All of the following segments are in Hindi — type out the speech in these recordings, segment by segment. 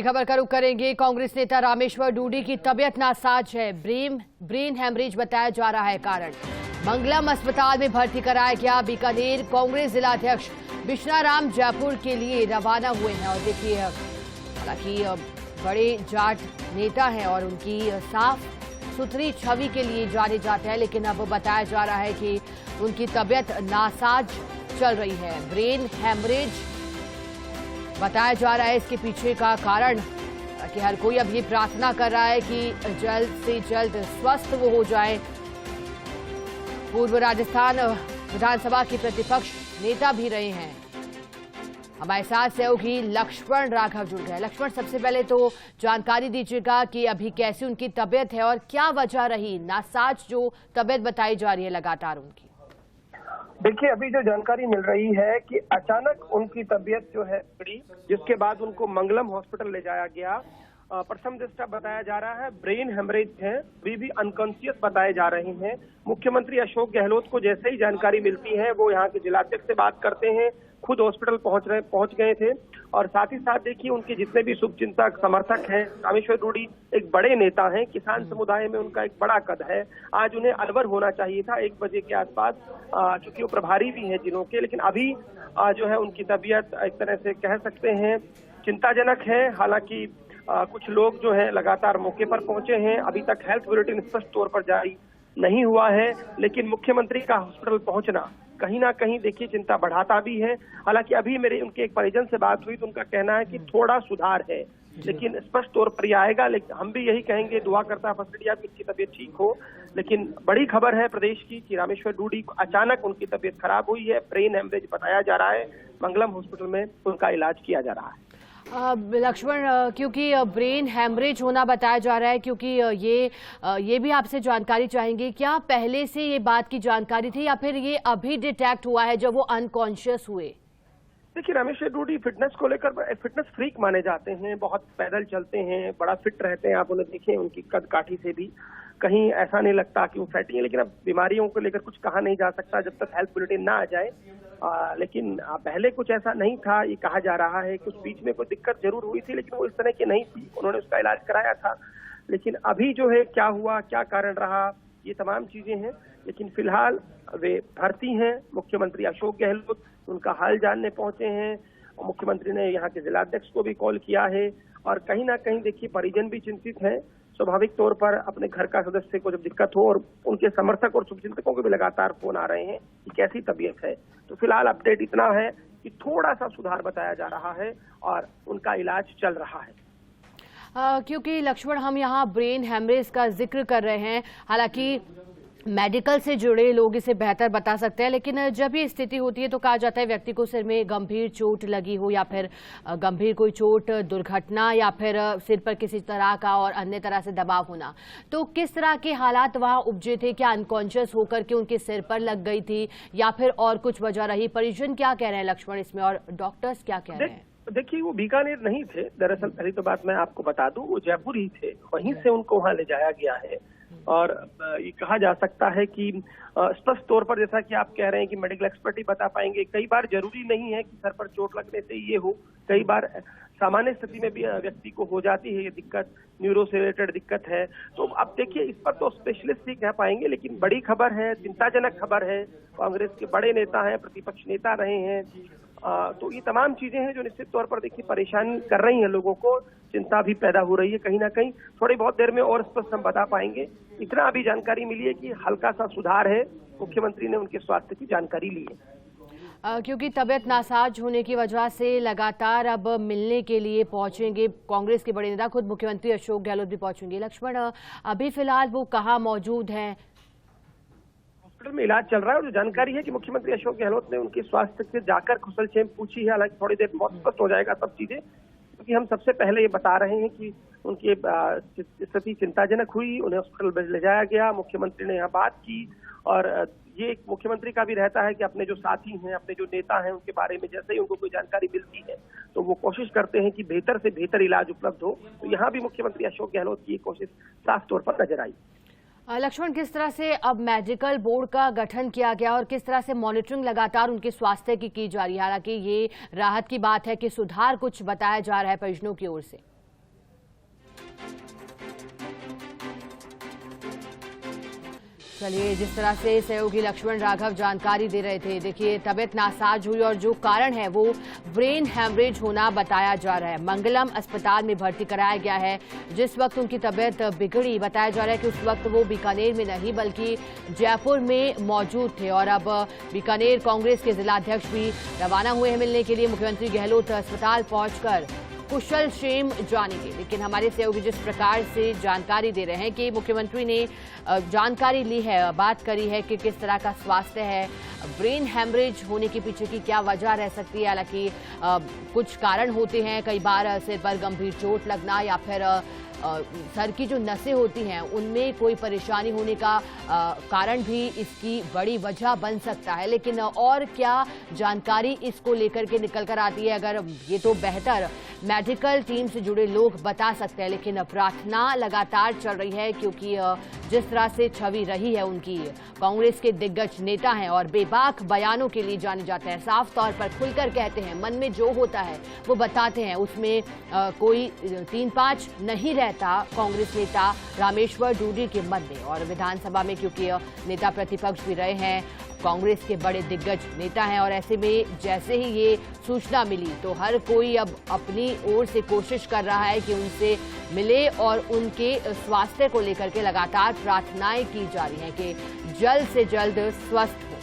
खबर का रुख करेंगे। कांग्रेस नेता रामेश्वर डूडी की तबीयत नासाज है। ब्रेन हेमरेज बताया जा रहा है कारण। मंगलम अस्पताल में भर्ती कराया गया। बीकानेर कांग्रेस जिलाध्यक्ष बिश्नाराम जयपुर के लिए रवाना हुए हैं। और देखिए, हालांकि बड़े जाट नेता हैं और उनकी साफ सुथरी छवि के लिए जाने जाते हैं, लेकिन अब बताया जा रहा है कि उनकी तबीयत नासाज चल रही है। ब्रेन हेमरेज बताया जा रहा है इसके पीछे का कारण, कि हर कोई अब ये प्रार्थना कर रहा है कि जल्द से जल्द स्वस्थ वो हो जाए। पूर्व राजस्थान विधानसभा के प्रतिपक्ष नेता भी रहे हैं। हमारे साथ सहयोगी लक्ष्मण राघव जुड़ गए। लक्ष्मण, सबसे पहले तो जानकारी दीजिएगा कि अभी कैसी उनकी तबीयत है और क्या वजह रही नासाज जो तबीयत बताई जा रही है लगातार उनकी। देखिए, अभी जो जानकारी मिल रही है कि अचानक उनकी तबीयत जो है बिगड़ी, जिसके बाद उनको मंगलम हॉस्पिटल ले जाया गया। प्रथम दृष्टया बताया जा रहा है ब्रेन हेमरेज है, वे भी अनकॉन्शियस बताए जा रहे हैं। मुख्यमंत्री अशोक गहलोत को जैसे ही जानकारी मिलती है वो यहाँ के जिलाध्यक्ष से बात करते हैं, खुद हॉस्पिटल पहुंच गए थे। और साथ ही साथ देखिए, उनके जितने भी शुभचिंतक समर्थक हैं, रामेश्वर डूडी एक बड़े नेता हैं, किसान समुदाय में उनका एक बड़ा कद है। आज उन्हें अलवर होना चाहिए था 1 बजे के आसपास, क्योंकि वो प्रभारी भी हैं जिलों के, लेकिन अभी जो है उनकी तबीयत एक तरह से कह सकते हैं चिंताजनक है। हालांकि कुछ लोग जो है लगातार मौके पर पहुंचे हैं। अभी तक हेल्थ बुलेटिन स्पष्ट तौर पर जारी नहीं हुआ है, लेकिन मुख्यमंत्री का हॉस्पिटल पहुंचना कहीं ना कहीं देखिए चिंता बढ़ाता भी है। हालांकि अभी मेरे उनके एक परिजन से बात हुई तो उनका कहना है कि थोड़ा सुधार है, लेकिन स्पष्ट तौर पर यह आएगा। लेकिन हम भी यही कहेंगे, दुआ करता है फसलिया की इसकी तबीयत ठीक हो। लेकिन बड़ी खबर है प्रदेश की कि रामेश्वर डूडी अचानक उनकी तबीयत खराब हुई है। ब्रेन हेमरेज बताया जा रहा है, मंगलम हॉस्पिटल में उनका इलाज किया जा रहा है। लक्ष्मण, क्योंकि ब्रेन हेमरेज होना बताया जा रहा है, क्योंकि ये भी आपसे जानकारी चाहेंगे, क्या पहले से ये बात की जानकारी थी या फिर ये अभी डिटेक्ट हुआ है जब वो अनकॉन्शियस हुए? देखिए, रामेश्वर डूडी फिटनेस को लेकर फिटनेस फ्रीक माने जाते हैं, बहुत पैदल चलते हैं, बड़ा फिट रहते हैं। आप उन्हें देखें, उनकी कद काठी से भी कहीं ऐसा नहीं लगता कि वो फैटी है। लेकिन अब बीमारियों को लेकर कुछ कहा नहीं जा सकता जब तक हेल्थ बुलेटिन ना आ जाए। लेकिन पहले कुछ ऐसा नहीं था, ये कहा जा रहा है। कुछ बीच में कोई दिक्कत जरूर हुई थी, लेकिन वो इस तरह की नहीं थी। उन्होंने उसका इलाज कराया था। लेकिन अभी जो है क्या हुआ, क्या कारण रहा, ये तमाम चीजें हैं। लेकिन फिलहाल वे भर्ती हैं। मुख्यमंत्री अशोक गहलोत उनका हाल जानने पहुंचे हैं। और मुख्यमंत्री ने यहाँ के जिलाध्यक्ष को भी कॉल किया है। और कहीं ना कहीं देखिए, परिजन भी चिंतित हैं। स्वाभाविक तौर पर अपने घर का सदस्य को जब दिक्कत हो, और उनके समर्थक और शुभचिंतकों के भी लगातार फोन आ रहे हैं कि कैसी तबीयत है। तो फिलहाल अपडेट इतना है कि थोड़ा सा सुधार बताया जा रहा है और उनका इलाज चल रहा है। क्योंकि लक्ष्मण, हम यहाँ ब्रेन हेमरेज का जिक्र कर रहे हैं, हालांकि मेडिकल से जुड़े लोग इसे बेहतर बता सकते हैं, लेकिन जब ये स्थिति होती है तो कहा जाता है व्यक्ति को सिर में गंभीर चोट लगी हो, या फिर गंभीर कोई चोट, दुर्घटना, या फिर सिर पर किसी तरह का और अन्य तरह से दबाव होना। तो किस तरह के हालात वहां उपजे थे? क्या अनकॉन्शियस होकर के उनके सिर पर लग गई थी, या फिर और कुछ वजह रही? परिजन क्या कह रहे हैं लक्ष्मण इसमें, और डॉक्टर्स क्या कह रहे हैं? देखिए, वो बीकानेर नहीं थे। दरअसल पहली तो बात मैं आपको बता दूं, वो जयपुर ही थे। वहीं से उनको वहां ले जाया गया है। और ये कहा जा सकता है कि स्पष्ट तौर पर, जैसा कि आप कह रहे हैं कि मेडिकल एक्सपर्ट ही बता पाएंगे, कई बार जरूरी नहीं है कि सर पर चोट लगने से ये हो। कई बार सामान्य स्थिति में भी व्यक्ति को हो जाती है ये दिक्कत, न्यूरो से रिलेटेड दिक्कत है। तो अब देखिए, इस पर तो स्पेशलिस्ट ही कह पाएंगे। लेकिन बड़ी खबर है, चिंताजनक खबर है। कांग्रेस के बड़े नेता हैं, प्रतिपक्ष नेता रहे हैं। तो ये तमाम चीजें हैं जो निश्चित तौर पर देखिए परेशान कर रही हैं लोगों को। चिंता भी पैदा हो रही है कहीं ना कहीं। थोड़ी बहुत देर में और स्पष्ट हम बता पाएंगे। इतना अभी जानकारी मिली है कि हल्का सा सुधार है। मुख्यमंत्री ने उनके स्वास्थ्य की जानकारी ली है। क्योंकि तबीयत नासाज होने की वजह से लगातार अब मिलने के लिए पहुंचेंगे कांग्रेस के बड़े नेता, खुद मुख्यमंत्री अशोक गहलोत भी पहुंचेंगे। लक्ष्मण, अभी फिलहाल वो कहाँ मौजूद हैं? हॉस्पिटल में इलाज चल रहा है। और जो जानकारी है कि मुख्यमंत्री अशोक गहलोत ने उनके स्वास्थ्य से जाकर कुशलक्षेम पूछी है। हालांकि थोड़ी देर बहुत स्पष्ट हो जाएगा सब चीजें, क्योंकि हम सबसे पहले ये बता रहे हैं कि उनकी स्थिति चिंताजनक हुई, उन्हें हॉस्पिटल ले जाया गया। मुख्यमंत्री ने यहाँ बात की। और ये एक मुख्यमंत्री का भी रहता है कि अपने जो साथी हैं, अपने जो नेता हैं, उनके बारे में जैसे ही उनको कोई जानकारी मिलती है तो वो कोशिश करते हैं कि बेहतर से बेहतर इलाज उपलब्ध हो। तो यहाँ भी मुख्यमंत्री अशोक गहलोत की कोशिश साफ तौर पर नजर आई। लक्ष्मण, किस तरह से अब मेडिकल बोर्ड का गठन किया गया और किस तरह से मॉनिटरिंग लगातार उनके स्वास्थ्य की जा रही है? हालांकि ये राहत की बात है कि सुधार कुछ बताया जा रहा है परिजनों की ओर से। चलिए, जिस तरह से सहयोगी लक्ष्मण राघव जानकारी दे रहे थे, देखिए तबियत नासाज हुई और जो कारण है वो ब्रेन हैमरेज होना बताया जा रहा है। मंगलम अस्पताल में भर्ती कराया गया है। जिस वक्त उनकी तबियत बिगड़ी, बताया जा रहा है कि उस वक्त वो बीकानेर में नहीं बल्कि जयपुर में मौजूद थे और अब बीकानेर कांग्रेस के जिलाध्यक्ष भी रवाना हुए हैं मिलने के लिए। मुख्यमंत्री गहलोत अस्पताल पहुंचकर कुशल क्षेम जानेंगे। लेकिन हमारे सहयोगी जिस प्रकार से जानकारी दे रहे हैं कि मुख्यमंत्री ने जानकारी ली है, बात करी है कि किस तरह का स्वास्थ्य है, ब्रेन हैमरेज होने के पीछे की क्या वजह रह सकती है। हालांकि कुछ कारण होते हैं, कई बार सिर पर गंभीर चोट लगना या फिर सर की जो नसें होती हैं उनमें कोई परेशानी होने का कारण भी इसकी बड़ी वजह बन सकता है। लेकिन और क्या जानकारी इसको लेकर के निकल कर आती है, अगर ये तो बेहतर मेडिकल टीम से जुड़े लोग बता सकते हैं। लेकिन प्रार्थना लगातार चल रही है क्योंकि जिस तरह से छवि रही है उनकी, कांग्रेस के दिग्गज नेता हैं और बेबाक बयानों के लिए जाने जाते हैं। साफ तौर पर खुलकर कहते हैं, मन में जो होता है वो बताते हैं, उसमें कोई 3-5 नहीं रहता कांग्रेस नेता रामेश्वर डूडी के मन में। और विधानसभा में क्योंकि नेता प्रतिपक्ष भी रहे हैं, कांग्रेस के बड़े दिग्गज नेता हैं और ऐसे में जैसे ही ये सूचना मिली तो हर कोई अब अपनी ओर से कोशिश कर रहा है कि उनसे मिले और उनके स्वास्थ्य को लेकर के लगातार प्रार्थनाएं की जा रही हैं कि जल्द से जल्द स्वस्थ हो।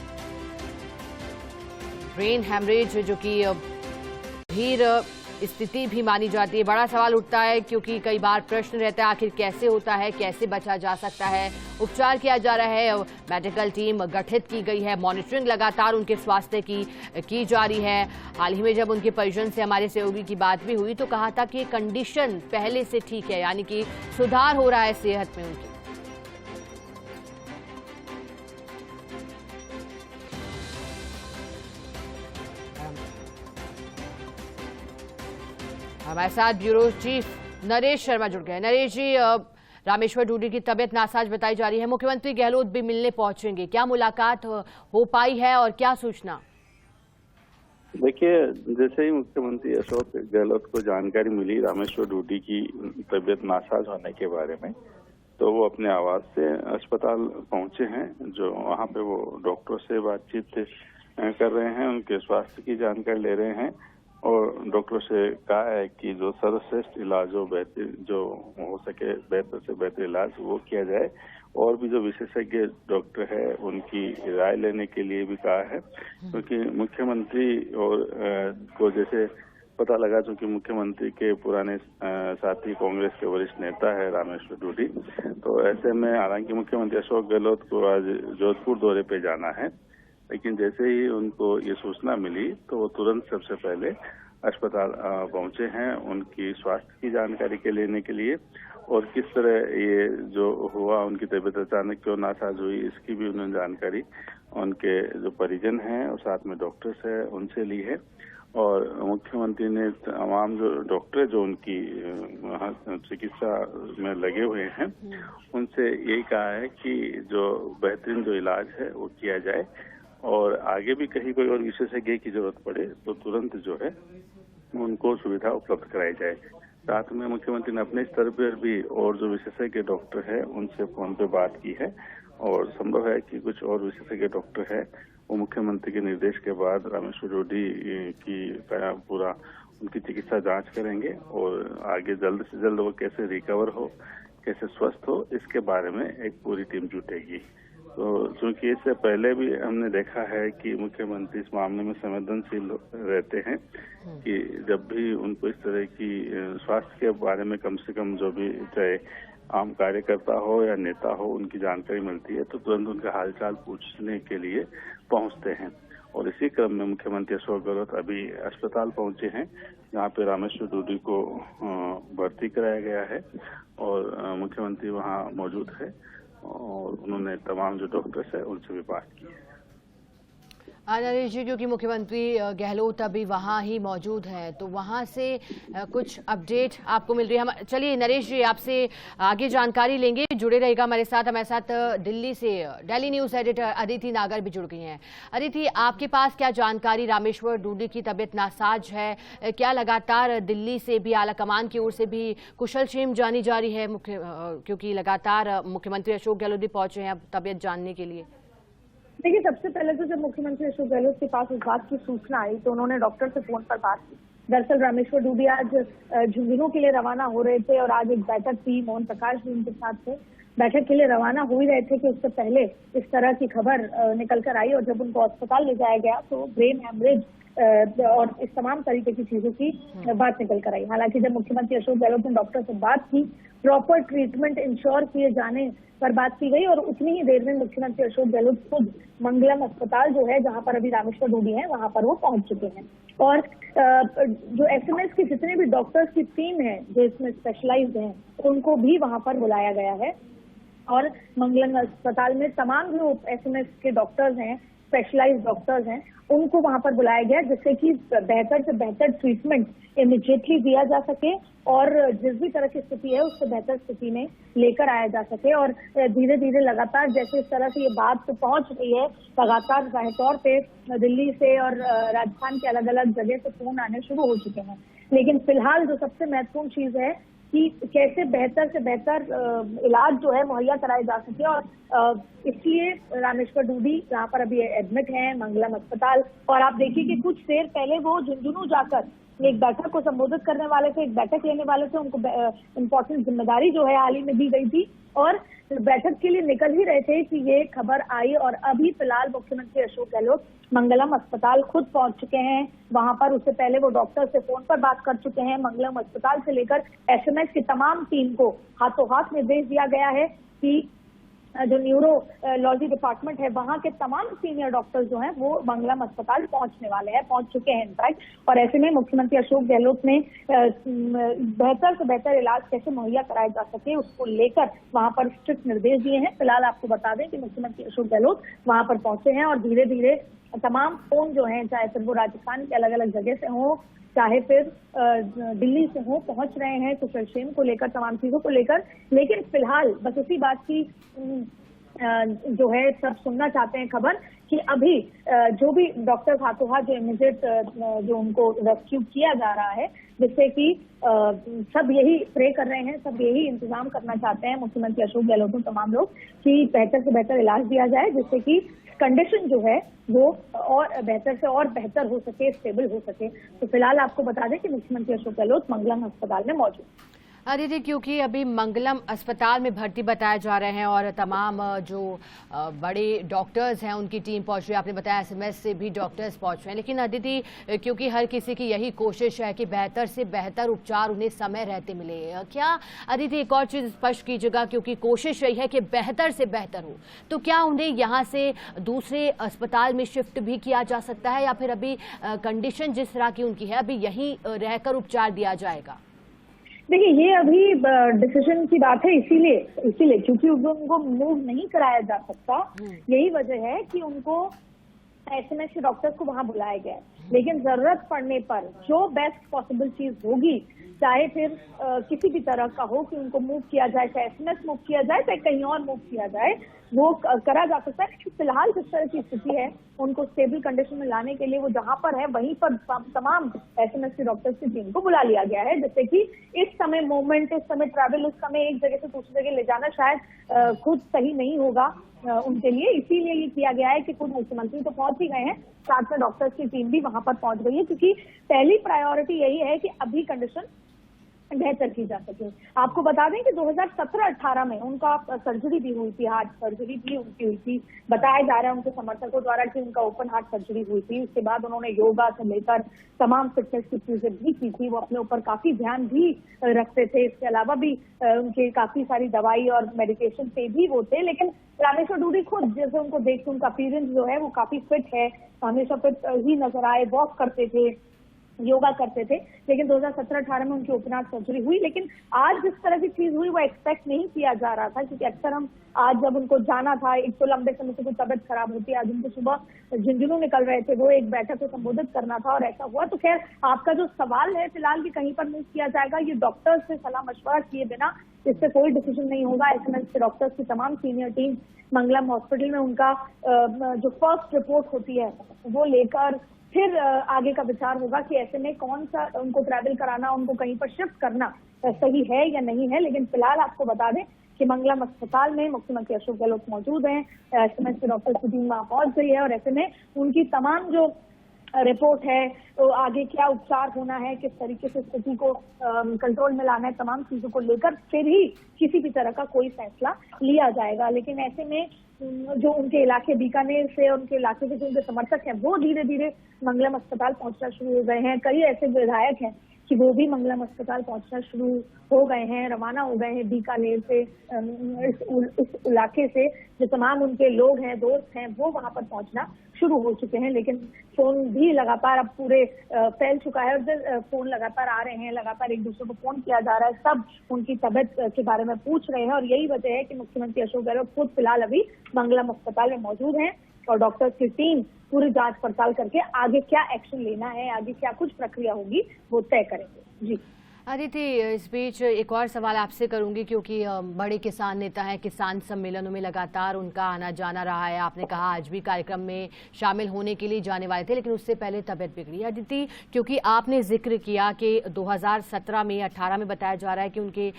ब्रेन हैमरेज जो कि गंभीर स्थिति भी मानी जाती है। बड़ा सवाल उठता है क्योंकि कई बार प्रश्न रहता है आखिर कैसे होता है, कैसे बचा जा सकता है। उपचार किया जा रहा है, मेडिकल टीम गठित की गई है, मॉनिटरिंग लगातार उनके स्वास्थ्य की जा रही है। हाल ही में जब उनके परिजन से हमारे सहयोगी की बात भी हुई तो कहा था कि कंडीशन पहले से ठीक है, यानी कि सुधार हो रहा है सेहत में उनकी। हमारे साथ ब्यूरो चीफ नरेश शर्मा जुड़ गए। नरेश जी, रामेश्वर डूडी की तबियत नासाज बताई जा रही है, मुख्यमंत्री गहलोत भी मिलने पहुंचेंगे, क्या मुलाकात हो पाई है और क्या सूचना? देखिए, जैसे ही मुख्यमंत्री अशोक गहलोत को जानकारी मिली रामेश्वर डूडी की तबियत नासाज होने के बारे में, तो वो अपने आवास से अस्पताल पहुंचे हैं। जो वहां पे वो डॉक्टर से बातचीत कर रहे हैं, उनके स्वास्थ्य की जानकारी ले रहे हैं और डॉक्टर से कहा है कि जो सर्वश्रेष्ठ इलाज हो, बेहतर जो हो सके बेहतर से बेहतर इलाज वो किया जाए। और भी जो विशेषज्ञ डॉक्टर है उनकी राय लेने के लिए भी कहा है, क्योंकि मुख्यमंत्री और को जैसे पता लगा, चूंकि मुख्यमंत्री के पुराने साथी कांग्रेस के वरिष्ठ नेता है रामेश्वर डूडी, तो ऐसे में हालांकि मुख्यमंत्री अशोक गहलोत को आज जोधपुर दौरे पे जाना है, लेकिन जैसे ही उनको ये सूचना मिली तो वो तुरंत सबसे पहले अस्पताल पहुंचे हैं उनकी स्वास्थ्य की जानकारी के लेने के लिए। और किस तरह ये जो हुआ, उनकी तबीयत अचानक क्यों नासाज हुई, इसकी भी उन्होंने जानकारी उनके जो परिजन हैं और साथ में डॉक्टर्स हैं उनसे ली है। और मुख्यमंत्री ने तमाम जो डॉक्टर जो उनकी चिकित्सा में लगे हुए हैं उनसे यही कहा है कि जो बेहतरीन जो इलाज है वो किया जाए और आगे भी कहीं कोई और विशेषज्ञ की जरूरत पड़े तो तुरंत जो है उनको सुविधा उपलब्ध कराई जाए। साथ में मुख्यमंत्री ने अपने स्तर पर भी और जो विशेषज्ञ डॉक्टर है उनसे फोन पे बात की है और संभव है कि कुछ और विशेषज्ञ डॉक्टर है वो मुख्यमंत्री के निर्देश के बाद रामेश्वर डूडी की पूरा उनकी चिकित्सा जांच करेंगे और आगे जल्द से जल्द वो कैसे रिकवर हो, कैसे स्वस्थ हो, इसके बारे में एक पूरी टीम जुटेगी। तो चूंकि इससे पहले भी हमने देखा है कि मुख्यमंत्री इस मामले में संवेदनशील रहते हैं कि जब भी उनको इस तरह की स्वास्थ्य के बारे में कम से कम जो भी चाहे आम कार्यकर्ता हो या नेता हो उनकी जानकारी मिलती है तो तुरंत उनका हालचाल पूछने के लिए पहुंचते हैं। और इसी क्रम में मुख्यमंत्री अशोक गहलोत अभी अस्पताल पहुंचे हैं जहां पे रामेश्वर डूडी को भर्ती कराया गया है और मुख्यमंत्री वहां मौजूद है और उन्होंने तमाम जो डॉक्टर्स है उनसे भी बात की है। नरेश जी, क्योंकि मुख्यमंत्री गहलोत अभी वहां ही मौजूद हैं, तो वहां से कुछ अपडेट आपको मिल रही है। हम चलिए नरेश जी आपसे आगे जानकारी लेंगे, जुड़े रहेगा हमारे साथ दिल्ली से दिल्ली न्यूज एडिटर अदिति नागर भी जुड़ गई हैं। अदिति, आपके पास क्या जानकारी? रामेश्वर डूडी की तबीयत नासाज है, क्या लगातार दिल्ली से भी आला कमान की ओर से भी कुशलक्षेम जानी जा रही है? क्योंकि लगातार मुख्यमंत्री अशोक गहलोत भी पहुंचे हैं अब तबीयत जानने के लिए। देखिए, सबसे पहले तो जब मुख्यमंत्री अशोक गहलोत के पास इस बात की सूचना आई तो उन्होंने डॉक्टर से फोन पर बात की। दरअसल रामेश्वर डूडी आज झुंझुनू के लिए रवाना हो रहे थे और आज एक बैठक थी, मोहन प्रकाश भी उनके साथ थे। बैठक के लिए रवाना हो ही रहे थे कि उससे पहले इस तरह की खबर निकल कर आई और जब उनको अस्पताल ले जाया गया तो ब्रेन हैमरेज और इस तमाम तरीके की चीजों की बात निकल कर आई। हालांकि जब मुख्यमंत्री अशोक गहलोत ने डॉक्टर से बात की, प्रॉपर ट्रीटमेंट इंश्योर किए जाने पर बात की गई और उतनी ही देर में मुख्यमंत्री अशोक गहलोत खुद मंगलम अस्पताल जो है जहां पर अभी रामेश्वर डूडी है वहां पर वो पहुंच चुके हैं। और जो एसएमएस की जितने भी डॉक्टर्स की टीम है जो इसमें स्पेशलाइज्ड हैं उनको भी वहां पर बुलाया गया है और मंगलम अस्पताल में तमाम जो एसएमएस के डॉक्टर्स हैं, स्पेशलाइज्ड डॉक्टर्स हैं, उनको वहां पर बुलाया गया जिससे कि बेहतर से बेहतर ट्रीटमेंट इमीडिएटली दिया जा सके और जिस भी तरह की स्थिति है उससे बेहतर स्थिति में लेकर आया जा सके। और धीरे धीरे लगातार जैसे इस तरह से ये बात तो पहुंच रही है, लगातार जाहिर तौर पे दिल्ली से और राजस्थान के अलग अलग जगह से फोन आने शुरू हो चुके हैं। लेकिन फिलहाल जो सबसे महत्वपूर्ण चीज है कि कैसे बेहतर से बेहतर इलाज जो है मुहैया कराया जा सके और इसलिए रामेश्वर डूडी यहाँ पर अभी एडमिट हैं मंगलम अस्पताल। और आप देखिए कि कुछ देर पहले वो झुंझुनू जाकर एक बैठक को संबोधित करने वाले थे, एक बैठक लेने वाले थे, उनको इम्पोर्टेंट जिम्मेदारी जो है हाल ही में दी गई थी और बैठक के लिए निकल ही रहे थे कि ये खबर आई और अभी फिलहाल मुख्यमंत्री अशोक गहलोत मंगलम अस्पताल खुद पहुंच चुके हैं वहां पर। उससे पहले वो डॉक्टर से फोन पर बात कर चुके हैं। मंगलम अस्पताल से लेकर एसएमएस की तमाम टीम को हाथों हाथ निर्देश दिया गया है कि जो न्यूरोलॉजी डिपार्टमेंट है वहां के तमाम सीनियर डॉक्टर्स जो हैं वो मंगलम अस्पताल पहुंचने वाले हैं, पहुंच चुके हैं इनफैक्ट। और ऐसे में मुख्यमंत्री अशोक गहलोत ने बेहतर से बेहतर इलाज कैसे मुहैया कराया जा सके उसको लेकर वहां पर स्ट्रिक्ट निर्देश दिए हैं। फिलहाल आपको बता दें कि मुख्यमंत्री अशोक गहलोत वहां पर पहुंचे हैं और धीरे धीरे तमाम फोन जो हैं, चाहे फिर वो राजस्थान के अलग अलग जगह से हो चाहे फिर दिल्ली से हो, पहुंच रहे हैं कुशलक्षेम को लेकर, तमाम चीजों को लेकर। लेकिन फिलहाल बस उसी बात की जो है सब सुनना चाहते हैं खबर कि अभी जो भी डॉक्टर हाथों हाथ जो इमीडिएट जो उनको रेस्क्यू किया जा रहा है जिससे कि सब यही प्रे कर रहे हैं, सब यही इंतजाम करना चाहते हैं मुख्यमंत्री अशोक गहलोत और तमाम लोग कि बेहतर से बेहतर इलाज दिया जाए जिससे कि कंडीशन जो है वो और बेहतर से और बेहतर हो सके, स्टेबल हो सके। तो फिलहाल आपको बता दें कि मुख्यमंत्री अशोक गहलोत मंगलम अस्पताल में मौजूद। अदिति, क्योंकि अभी मंगलम अस्पताल में भर्ती बताए जा रहे हैं और तमाम जो बड़े डॉक्टर्स हैं उनकी टीम पहुंच रही है, आपने बताया एसएमएस से भी डॉक्टर्स पहुंच रहे हैं। लेकिन अदिति, क्योंकि हर किसी की यही कोशिश है कि बेहतर से बेहतर उपचार उन्हें समय रहते मिले, क्या अदिति एक और चीज स्पष्ट कीजिएगा, क्योंकि कोशिश यही है कि बेहतर से बेहतर हो, तो क्या उन्हें यहाँ से दूसरे अस्पताल में शिफ्ट भी किया जा सकता है या फिर अभी कंडीशन जिस तरह की उनकी है अभी यहीं रहकर उपचार दिया जाएगा? देखिए, ये अभी डिसीजन की बात है, इसीलिए क्योंकि उनको मूव नहीं कराया जा सकता, यही वजह है कि उनको एसएमएस के डॉक्टर्स को वहां बुलाया गया है। लेकिन जरूरत पड़ने पर जो बेस्ट पॉसिबल चीज होगी, चाहे फिर किसी भी तरह का हो कि उनको मूव किया जाए, चाहे एसएमएस मूव किया जाए, चाहे कहीं और मूव किया जाए, वो करा जा सकता है। लेकिन फिलहाल जिस तरह की स्थिति है उनको स्टेबल कंडीशन में लाने के लिए वो जहां पर है वहीं पर तमाम एसएमएस के डॉक्टर्स की टीम को बुला लिया गया है, जिससे कि इस समय मूवमेंट, इस समय ट्रैवल, उस समय एक जगह से दूसरी जगह ले जाना शायद खुद सही नहीं होगा उनके लिए। इसीलिए ये किया गया है कि खुद मुख्यमंत्री तो पहुंच ही गए हैं, साथ में डॉक्टर्स की टीम भी वहां पर पहुंच गई है, क्योंकि पहली प्रायोरिटी यही है कि अभी कंडीशन बेहतर की जा सके। आपको बता दें कि 2017-18 में उनका सर्जरी भी हुई थी, हार्ट सर्जरी भी उनकी हुई थी। बताया जा रहा है उनके समर्थकों द्वारा कि उनका ओपन हार्ट सर्जरी हुई थी। उसके बाद उन्होंने योगा से लेकर तमाम फिटनेस की चीजें भी की थी, वो अपने ऊपर काफी ध्यान भी रखते थे। इसके अलावा भी उनके काफी सारी दवाई और मेडिकेशन पे भी वो थे। लेकिन रामेश्वर डूडी खुद जैसे उनको देख के उनका अपीयरेंस जो है वो काफी फिट है, हमेशा फिट ही नजर आए, वॉक करते थे, योगा करते थे, लेकिन 2017-18 में उनकी ओपन हार्ट सर्जरी हुई। लेकिन आज जिस तरह की चीज हुई वो एक्सपेक्ट नहीं किया जा रहा था, क्योंकि अक्सर हम आज जब उनको जाना था, एक तो लंबे समय से कोई तबियत खराब होती है, आज उनको सुबह झुंझुनू निकल रहे थे, वो एक बैठक को संबोधित करना था और ऐसा हुआ। तो खैर आपका जो सवाल है फिलहाल कि कहीं पर मूव किया जाएगा, ये डॉक्टर्स से सलाह मशवरा किए बिना इससे कोई डिसीजन नहीं होगा। एसएमएस के डॉक्टर्स की तमाम सीनियर टीम मंगलम हॉस्पिटल में उनका जो फर्स्ट रिपोर्ट होती है वो लेकर फिर आगे का विचार होगा कि ऐसे में कौन सा उनको ट्रैवल कराना, उनको कहीं पर शिफ्ट करना सही है या नहीं है। लेकिन फिलहाल आपको बता दें कि मंगलम अस्पताल में मुख्यमंत्री अशोक गहलोत मौजूद हैं, एसएमएस के डॉक्टर की टीम वहां पहुंच गई है और ऐसे में उनकी तमाम जो रिपोर्ट है तो आगे क्या उपचार होना है, किस तरीके से स्थिति को कंट्रोल में लाना है, तमाम चीजों को लेकर फिर ही किसी भी तरह का कोई फैसला लिया जाएगा। लेकिन ऐसे में जो उनके इलाके बीकानेर से और उनके इलाके के जो उनके समर्थक हैं वो धीरे धीरे मंगलम अस्पताल पहुंचना शुरू हो गए हैं। कई ऐसे विधायक हैं कि वो भी मंगलम अस्पताल पहुंचना शुरू हो गए हैं, रवाना हो गए हैं बीकानेर से, इस इलाके से जो तमाम उनके लोग हैं, दोस्त हैं, वो वहां पर पहुंचना शुरू हो चुके हैं। लेकिन फोन भी लगातार अब पूरे फैल चुका है और फोन लगातार आ रहे हैं, लगातार एक दूसरे को फोन किया जा रहा है, सब उनकी तबियत के बारे में पूछ रहे हैं और यही वजह है कि मुख्यमंत्री अशोक गहलोत खुद फिलहाल अभी मंगलम अस्पताल में मौजूद हैं और डॉक्टर्स की टीम पूरी जांच पड़ताल करके आगे क्या एक्शन लेना है, आगे क्या कुछ प्रक्रिया होगी वो तय करेंगे। जी अदिति, इस बीच एक और सवाल आपसे करूंगी, क्योंकि बड़े किसान नेता हैं, किसान सम्मेलनों में लगातार उनका आना जाना रहा है। आपने कहा आज भी कार्यक्रम में शामिल होने के लिए जाने वाले थे, लेकिन उससे पहले तबीयत बिगड़ी। अदिति, क्योंकि आपने जिक्र किया कि 2017 में 18 में बताया जा रहा है कि उनके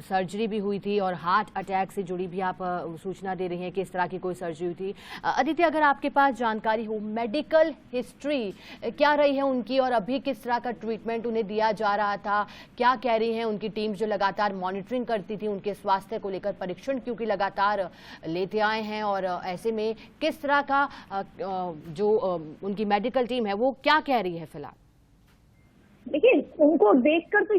सर्जरी भी हुई थी और हार्ट अटैक से जुड़ी भी आप सूचना दे रही हैं कि इस तरह की कोई सर्जरी हुई थी। अदिति, अगर आपके पास जानकारी हो, मेडिकल हिस्ट्री क्या रही है उनकी और अभी किस तरह का ट्रीटमेंट उन्हें दिया जा रहा था, क्या कह रही हैं उनकी टीम जो लगातार मॉनिटरिंग करती थी उनके स्वास्थ्य को लेकर, परीक्षण क्योंकि लगातार लेते आए हैं, और ऐसे में किस तरह का जो उनकी मेडिकल टीम है वो क्या कह रही है फिलहाल? देखिए, उनको देखकर तो